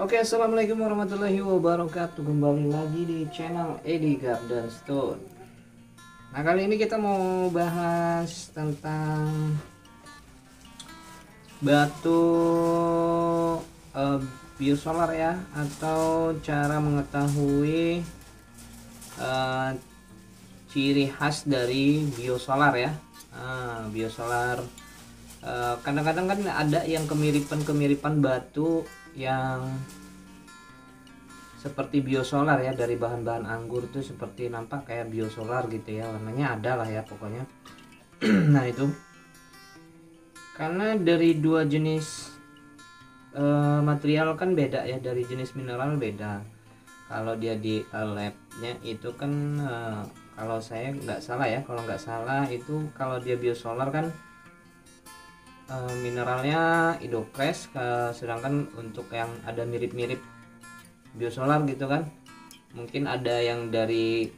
Oke, assalamualaikum warahmatullahi wabarakatuh. Kembali lagi di channel Edi Garden Stone. Nah, kali ini kita mau bahas tentang batu biosolar ya, atau cara mengetahui eh, ciri khas dari biosolar ya. Biosolar kadang-kadang kan ada yang kemiripan batu yang seperti biosolar ya, dari bahan-bahan anggur tuh seperti nampak kayak biosolar gitu ya, warnanya ada lah ya pokoknya. Nah itu karena dari dua jenis material kan beda ya, dari jenis mineral beda. Kalau dia di labnya itu kan kalau saya nggak salah ya, kalau nggak salah itu kalau dia biosolar kan mineralnya hidrokres, sedangkan untuk yang ada mirip-mirip biosolar gitu kan mungkin ada yang dari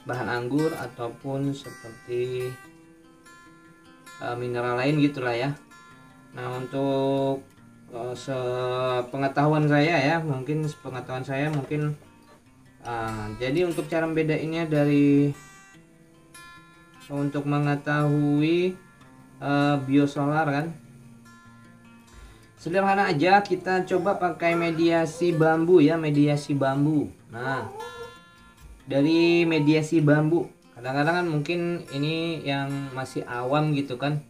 bahan anggur ataupun seperti mineral lain gitulah ya. Nah untuk sepengetahuan saya ya, mungkin jadi untuk cara membedainnya dari untuk mengetahui biosolar kan sederhana aja, kita coba pakai mediasi bambu ya, mediasi bambu. Nah dari mediasi bambu kadang-kadang kan mungkin ini yang masih awam gitu kan,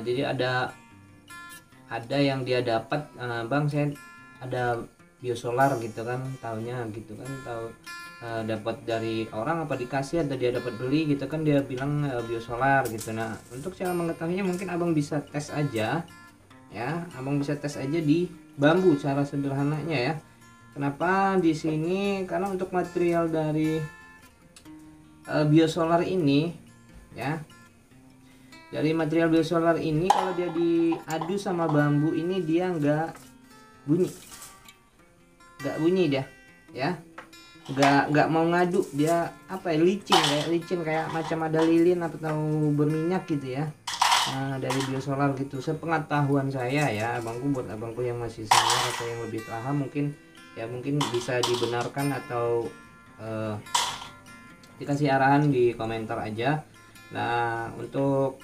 jadi ada yang dia dapat, bang saya ada biosolar gitu kan, taunya gitu kan, tahu dapat dari orang apa dikasih atau dia dapat beli gitu kan, dia bilang biosolar gitu. Nah untuk cara mengetahuinya mungkin abang bisa tes aja ya, abang bisa tes aja di bambu cara sederhananya ya. Kenapa di sini? Karena untuk material dari biosolar ini ya, dari material biosolar ini kalau dia diadu sama bambu ini dia nggak bunyi dia ya, nggak mau ngadu, dia apa ya, licin kayak macam ada lilin atau berminyak gitu ya. Nah dari biosolar gitu sepengetahuan saya ya, buat abangku yang masih senior atau yang lebih paham mungkin bisa dibenarkan atau dikasih arahan di komentar aja. Nah untuk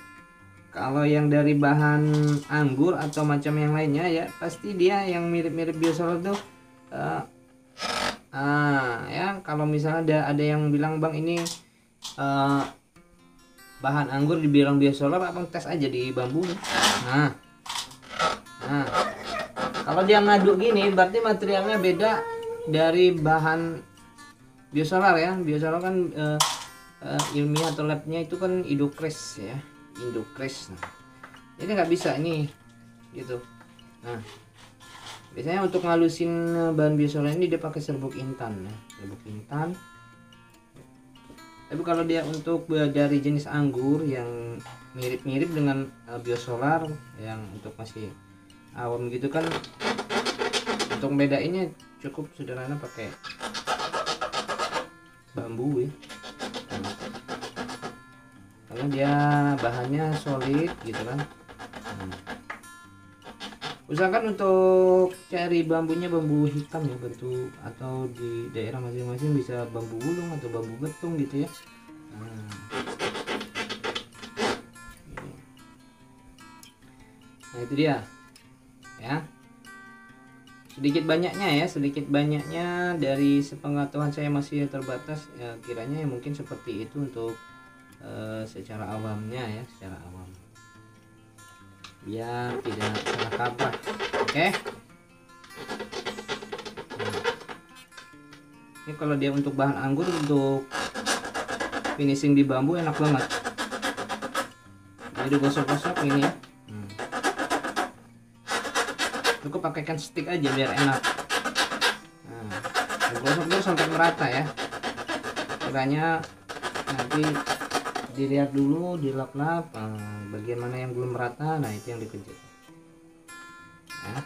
kalau yang dari bahan anggur atau macam yang lainnya ya, pasti dia yang mirip-mirip biosolar tuh ya kalau misalnya ada yang bilang bang ini bahan anggur dibilang biosolar, abang tes aja di bambu. Nah kalau dia ngadu gini berarti materialnya beda dari bahan biosolar ya. Biosolar kan ilmiah atau labnya itu kan hidrokres ya, hidrokres. Nah jadi nggak bisa ini gitu. Nah biasanya untuk ngalusin bahan biosolar ini dia pakai serbuk intan ya, serbuk intan. Tapi kalau dia untuk dari jenis anggur yang mirip-mirip dengan biosolar yang untuk masih awam gitu kan, untuk bedainnya cukup sederhana pakai bambu ya, karena dia bahannya solid gitu kan. Usahakan untuk cari bambunya bambu hitam ya, bentuk atau di daerah masing-masing bisa bambu gulung atau bambu betung gitu ya. Nah itu dia ya, sedikit banyaknya dari sepengetahuan saya masih terbatas ya, kiranya ya mungkin seperti itu untuk secara awamnya ya, secara awam biar tidak salah kaprah. Oke. Ini kalau dia untuk bahan anggur, untuk finishing di bambu enak banget. Jadi gosok-gosok ini ya. Cukup pakaikan stick aja biar enak. Nah, gosok dulu sampai merata ya. Kiranya nanti dilihat dulu, dilap-lap bagian mana yang belum merata, nah itu yang dikejar ya.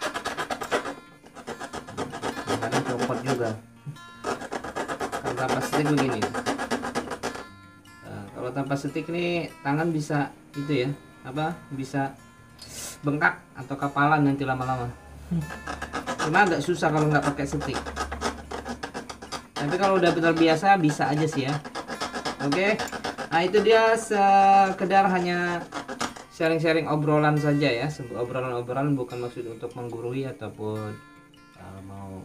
Kadang copot juga kalau tanpa stick begini. Kalau tanpa stick nih tangan bisa itu ya, bisa bengkak atau kapalan nanti lama-lama. Cuma agak susah kalau nggak pakai stick. Tapi kalau udah terbiasa bisa aja sih ya. Oke. Nah, itu dia sekedar hanya sharing-sharing obrolan saja ya. Obrolan-obrolan, bukan maksud untuk menggurui ataupun mau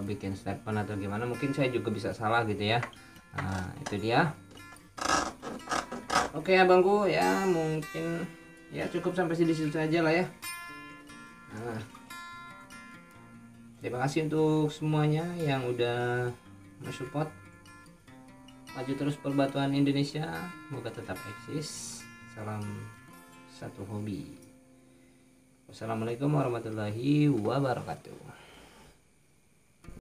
bikin statement atau gimana. Mungkin saya juga bisa salah gitu ya. Nah, itu dia. Oke abangku ya, mungkin ya cukup sampai di situ saja lah ya. Nah, terima kasih untuk semuanya yang udah mensupport. Maju terus perbatuan Indonesia, semoga tetap eksis. Salam satu hobi. Wassalamualaikum warahmatullahi wabarakatuh.